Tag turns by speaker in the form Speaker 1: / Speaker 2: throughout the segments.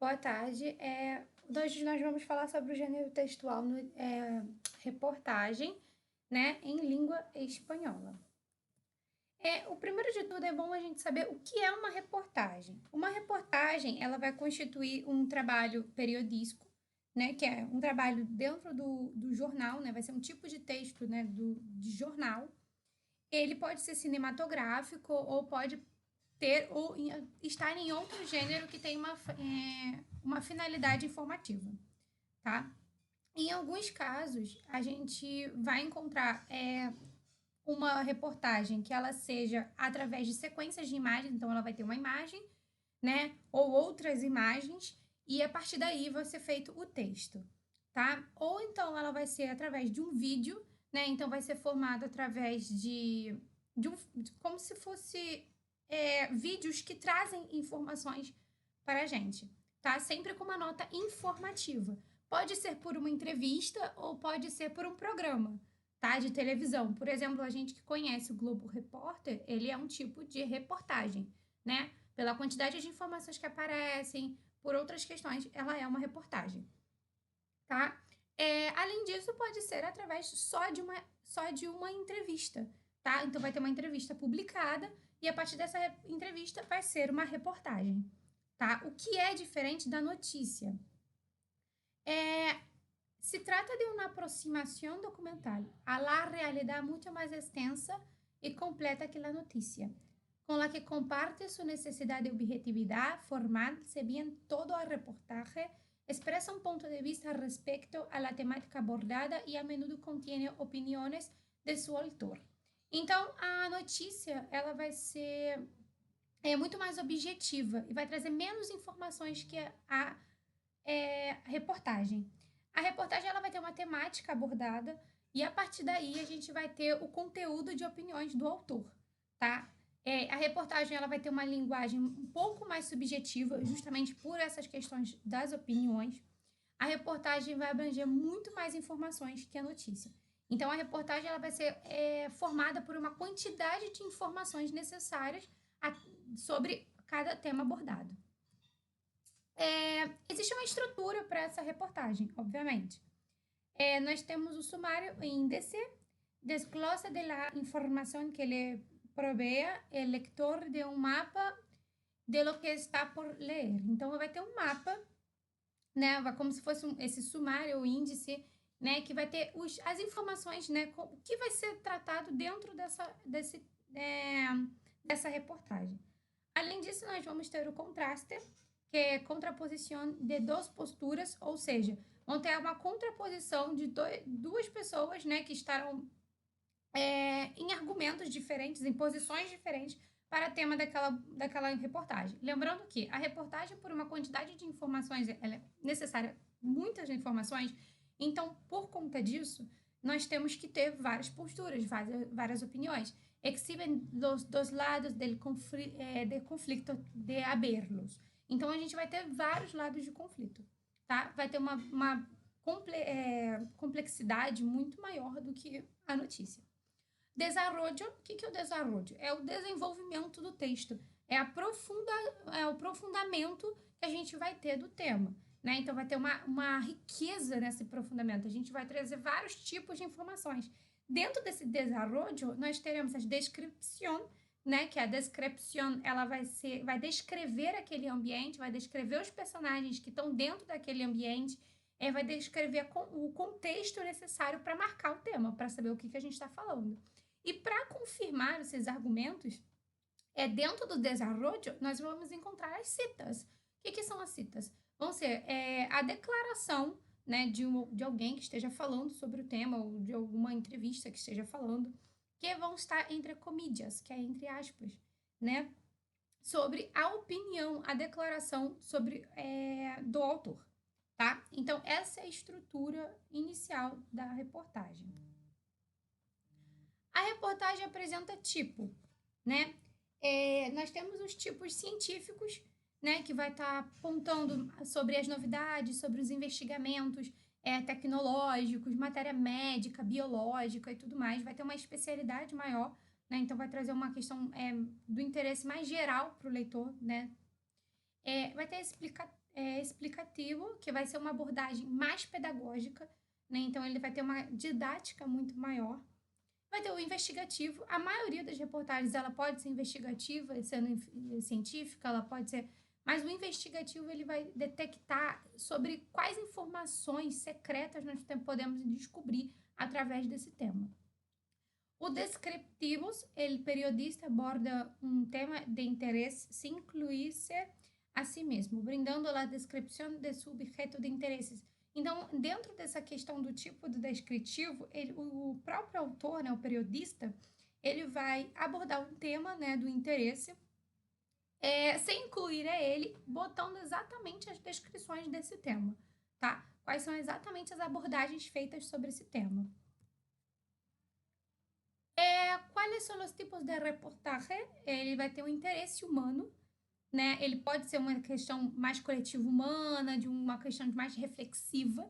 Speaker 1: Boa tarde. Hoje nós vamos falar sobre o gênero textual reportagem, né, em língua espanhola. O primeiro de tudo é bom a gente saber o que é uma reportagem. Uma reportagem, ela vai constituir um trabalho periodístico, né, que é um trabalho dentro do jornal, né, vai ser um tipo de texto, né, de jornal. Ele pode ser cinematográfico ou pode ter ou estar em outro gênero que tem uma finalidade informativa, tá? Em alguns casos, a gente vai encontrar uma reportagem que ela seja através de sequências de imagens, então ela vai ter uma imagem, né, ou outras imagens, e a partir daí vai ser feito o texto, tá? Ou então ela vai ser através de um vídeo, né, então vai ser formado através de um, como se fosse vídeos que trazem informações para a gente, tá? Sempre com uma nota informativa. Pode ser por uma entrevista ou pode ser por um programa, tá? De televisão. Por exemplo, a gente que conhece o Globo Repórter, ele é um tipo de reportagem, né? Pela quantidade de informações que aparecem, por outras questões, ela é uma reportagem, tá? Além disso, pode ser através só de uma entrevista, tá? Então, vai ter uma entrevista publicada e a partir dessa entrevista vai ser uma reportagem, tá? O que é diferente da notícia? Se trata de uma aproximação documental a la realidade muito mais extensa e completa que a notícia, com la que comparte sua necessidade de objetividade formal, se bien todo a reportaje expressa um ponto de vista respecto a la temática abordada e a menudo contém opiniões de seu autor. Então, a notícia ela vai ser muito mais objetiva e vai trazer menos informações que a reportagem. A reportagem ela vai ter uma temática abordada e a partir daí a gente vai ter o conteúdo de opiniões do autor, tá? A reportagem ela vai ter uma linguagem um pouco mais subjetiva, justamente por essas questões das opiniões. A reportagem vai abranger muito mais informações que a notícia. Então, a reportagem ela vai ser formada por uma quantidade de informações necessárias sobre cada tema abordado. Existe uma estrutura para essa reportagem, obviamente. Nós temos o sumário índice, desglosa de la informação que ele provea el lector de um mapa de lo que está por ler. Então, vai ter um mapa, né, como se fosse esse sumário, o índice, né, que vai ter as informações, né, o que vai ser tratado dentro dessa reportagem. Além disso, nós vamos ter o contraste, que é contraposição de duas posturas, ou seja, vão ter uma contraposição de duas pessoas, né, que estarão em argumentos diferentes, em posições diferentes para o tema daquela reportagem. Lembrando que a reportagem, por uma quantidade de informações, ela é necessária, muitas informações, então, por conta disso, nós temos que ter várias posturas, várias opiniões. Exhibem os dois lados do conflito de haberlos. Então, a gente vai ter vários lados de conflito, tá? Vai ter uma complexidade muito maior do que a notícia. Desarrollo, o que é o desarrollo? É o desenvolvimento do texto, é o aprofundamento que a gente vai ter do tema, né? Então, vai ter uma riqueza nesse aprofundamento, a gente vai trazer vários tipos de informações. Dentro desse desarrollo, nós teremos a descrição, né? Que a descrição, ela vai descrever aquele ambiente, vai descrever os personagens que estão dentro daquele ambiente, vai descrever o contexto necessário para marcar o tema, para saber o que a gente está falando. E para confirmar esses argumentos, dentro do desarrollo, nós vamos encontrar as citas. O que são as citas? Vão ser a declaração, né, de alguém que esteja falando sobre o tema, ou de alguma entrevista que esteja falando, que vão estar entre comillas, que é entre aspas, né, sobre a opinião, a declaração do autor, tá? Então, essa é a estrutura inicial da reportagem. A reportagem apresenta tipo, né? Nós temos os tipos científicos, né? Que vai estar apontando sobre as novidades, sobre os investigamentos tecnológicos, matéria médica, biológica e tudo mais. Vai ter uma especialidade maior, né? Então, vai trazer uma questão do interesse mais geral para o leitor, né? Vai ter explicativo, que vai ser uma abordagem mais pedagógica, né? Então, ele vai ter uma didática muito maior. Vai ter o investigativo. A maioria das reportagens, ela pode ser investigativa, sendo científica, ela pode ser... Mas o investigativo, ele vai detectar sobre quais informações secretas nós podemos descobrir através desse tema. O descriptivos, el periodista aborda um tema de interesse sem incluir-se a si mesmo, brindando a descrição de seu objeto de interesses. Então, dentro dessa questão do tipo do descritivo, o próprio autor, né, o periodista, ele vai abordar um tema, né, do interesse, sem incluir ele, botando exatamente as descrições desse tema, tá? Quais são exatamente as abordagens feitas sobre esse tema. Quais são os tipos de reportagem? Ele vai ter um interesse humano, né? Ele pode ser uma questão mais coletiva humana, de uma questão mais reflexiva.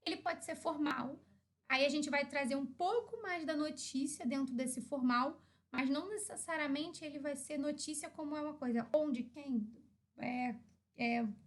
Speaker 1: Ele pode ser formal. Aí a gente vai trazer um pouco mais da notícia dentro desse formal, mas não necessariamente ele vai ser notícia como é uma coisa, onde, quem,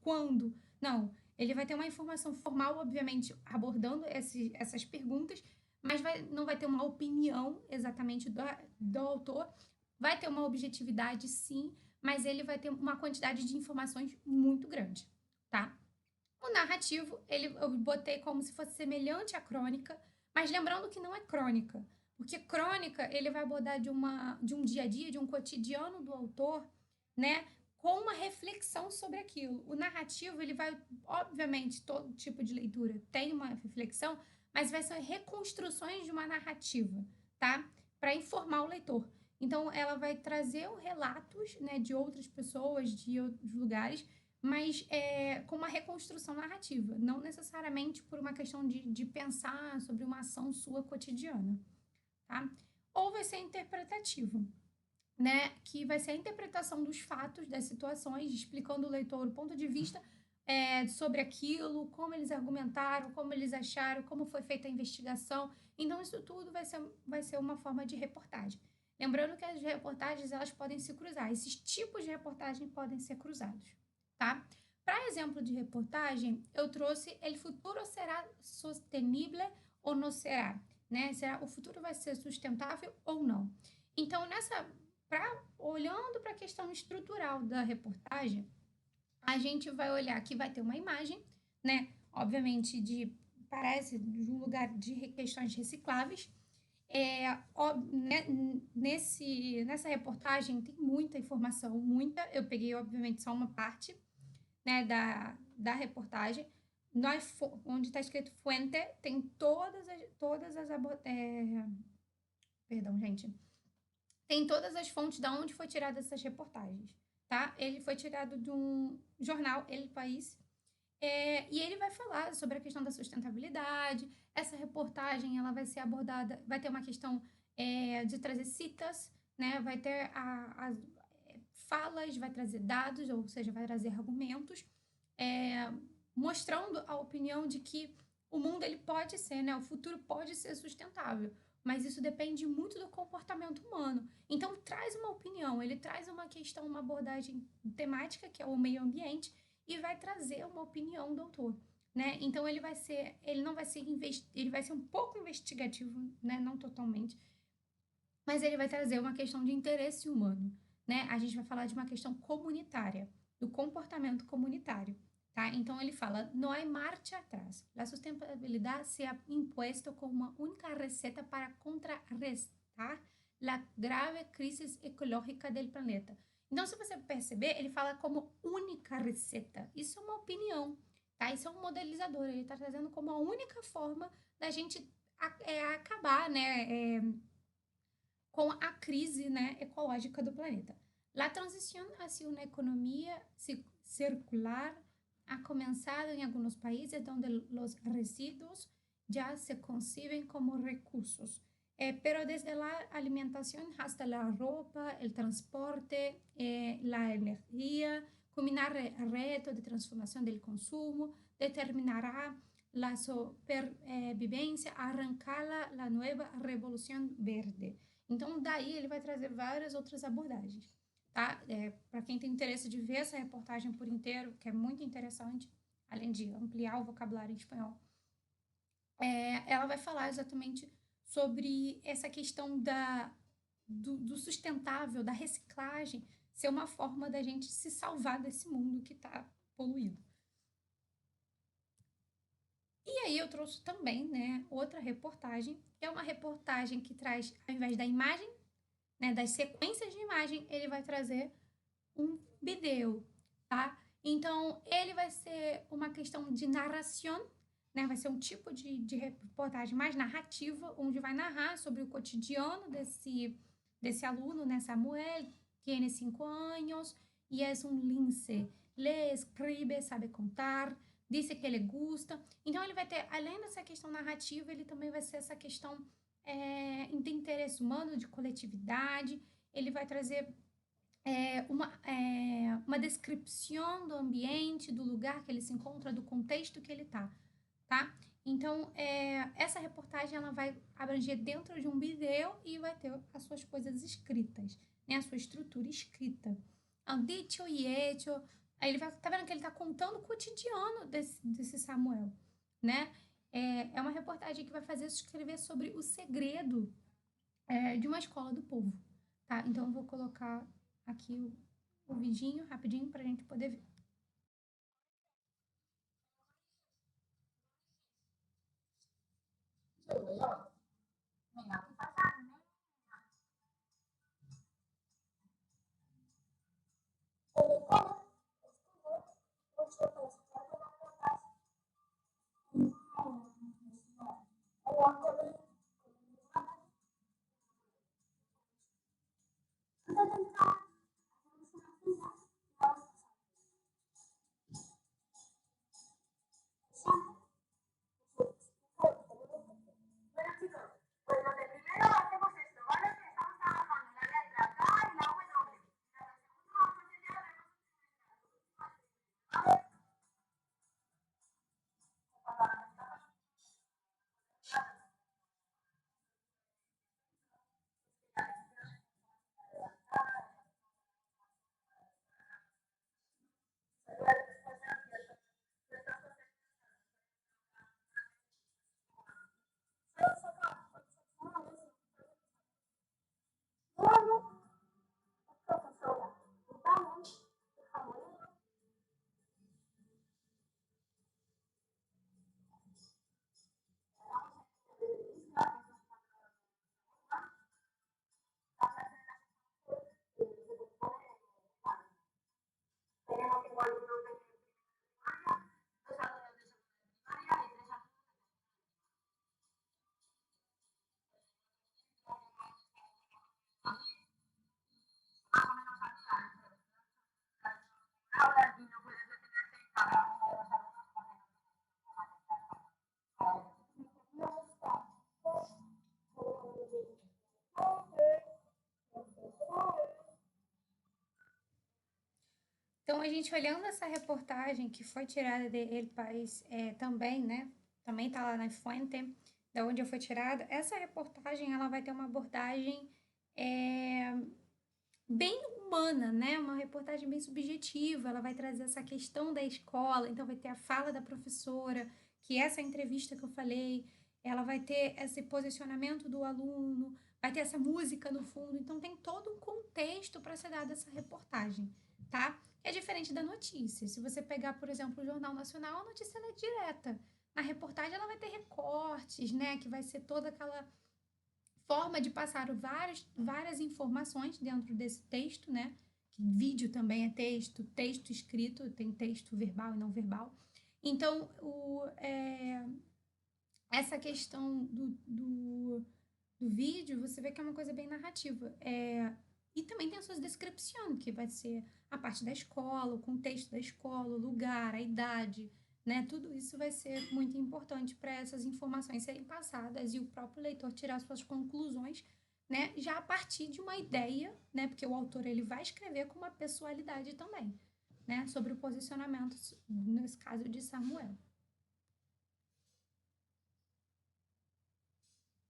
Speaker 1: quando. Não, ele vai ter uma informação formal, obviamente, abordando essas perguntas, mas não vai ter uma opinião exatamente do autor. Vai ter uma objetividade, sim, mas ele vai ter uma quantidade de informações muito grande, tá? O narrativo, eu botei como se fosse semelhante à crônica, mas lembrando que não é crônica, porque crônica ele vai abordar de um dia a dia, de um cotidiano do autor, né, com uma reflexão sobre aquilo. O narrativo, ele vai, obviamente, todo tipo de leitura tem uma reflexão, mas vai ser reconstruções de uma narrativa, tá? Para informar o leitor. Então, ela vai trazer relatos, né, de outras pessoas, de outros lugares, mas com uma reconstrução narrativa, não necessariamente por uma questão de pensar sobre uma ação sua cotidiana, tá? Ou vai ser interpretativo, né? Que vai ser a interpretação dos fatos, das situações, explicando o leitor o ponto de vista sobre aquilo, como eles argumentaram, como eles acharam, como foi feita a investigação. Então, isso tudo vai ser uma forma de reportagem. Lembrando que as reportagens, elas podem se cruzar. Esses tipos de reportagem podem ser cruzados, tá? Para exemplo de reportagem, eu trouxe El futuro será sostenible ou não será, né? O futuro vai ser sustentável ou não? Então, olhando para a questão estrutural da reportagem, a gente vai olhar que vai ter uma imagem, né? Obviamente, parece de um lugar de questões recicláveis. Nessa reportagem tem muita informação, eu peguei, obviamente, só uma parte, né, da reportagem. Onde está escrito fuente, tem perdão, gente. Tem todas as fontes de onde foi tirada essas reportagens, tá? Ele foi tirado de um jornal, El País, e ele vai falar sobre a questão da sustentabilidade. Essa reportagem, ela vai ser abordada, vai ter uma questão de trazer citas, né? Vai ter as falas, vai trazer dados, ou seja, vai trazer argumentos, mostrando a opinião de que o mundo ele pode ser, né? O futuro pode ser sustentável, mas isso depende muito do comportamento humano. Então, traz uma opinião, ele traz uma questão, uma abordagem temática, que é o meio ambiente, e vai trazer uma opinião do autor, né? Então, ele não vai ser, ele vai ser um pouco investigativo, né? Não totalmente, mas ele vai trazer uma questão de interesse humano, né? A gente vai falar de uma questão comunitária, do comportamento comunitário, tá? Então, ele fala, não há marcha atrás. A sustentabilidade se ha impuesto como uma única receita para contrarrestar a grave crise ecológica do planeta. Então, se você perceber, ele fala como única receita. Isso é uma opinião, tá? Isso é um modelizador. Ele está trazendo como a única forma da gente acabar, né? Com a crise, né, ecológica do planeta. A transição hacia uma economia circular ha comenzado em alguns países onde os resíduos já se concibem como recursos. Pero desde la alimentación hasta la ropa, el transporte, la energía, combinar el reto de transformación del consumo, determinará la supervivencia, arrancar la nueva revolución verde. Então, daí ele vai trazer várias outras abordagens, tá? Para quem tem interesse de ver essa reportagem por inteiro, que é muito interessante, além de ampliar o vocabulário em espanhol, ela vai falar exatamente sobre essa questão do sustentável, da reciclagem, ser uma forma da gente se salvar desse mundo que está poluído. E aí eu trouxe também, né, outra reportagem, que é uma reportagem que traz, ao invés da imagem, né, das sequências de imagem, ele vai trazer um vídeo, tá? Então, ele vai ser uma questão de narração, né? Vai ser um tipo de reportagem mais narrativa, onde vai narrar sobre o cotidiano desse aluno, né? Samuel, tem 5 anos e é um lince. Lê, escreve, sabe contar, diz que ele gosta. Então, ele vai ter, além dessa questão narrativa, ele também vai ser essa questão de interesse humano, de coletividade. Ele vai trazer uma descrição do ambiente, do lugar que ele se encontra, do contexto que ele está, tá? Então, essa reportagem ela vai abranger dentro de um vídeo e vai ter as suas coisas escritas, né? A sua estrutura escrita. Dicho e hecho. Aí ele vai, tá vendo que ele está contando o cotidiano desse Samuel, né? É uma reportagem que vai fazer escrever sobre o segredo de uma escola do povo, tá? Então, eu vou colocar aqui o vidinho rapidinho para a gente poder ver. Então, a gente olhando essa reportagem que foi tirada de El País também, né? Também tá lá na Fuente, da onde foi tirada. Essa reportagem, ela vai ter uma abordagem bem humana, né? Uma reportagem bem subjetiva. Ela vai trazer essa questão da escola. Então, vai ter a fala da professora, que essa entrevista que eu falei, ela vai ter esse posicionamento do aluno, vai ter essa música no fundo. Então, tem todo um contexto para ser dada essa reportagem, tá? É diferente da notícia. Se você pegar, por exemplo, o Jornal Nacional, a notícia ela é direta. Na reportagem, ela vai ter recortes, né? Que vai ser toda aquela forma de passar várias informações dentro desse texto, né? Vídeo também é texto, texto escrito, tem texto verbal e não verbal. Então, essa questão do vídeo, você vê que é uma coisa bem narrativa. E também tem as suas descrições, que vai ser a parte da escola, o contexto da escola, o lugar, a idade, né? Tudo isso vai ser muito importante para essas informações serem passadas e o próprio leitor tirar suas conclusões, né? Já a partir de uma ideia, né? Porque o autor ele vai escrever com uma pessoalidade também, né? Sobre o posicionamento, nesse caso de Samuel.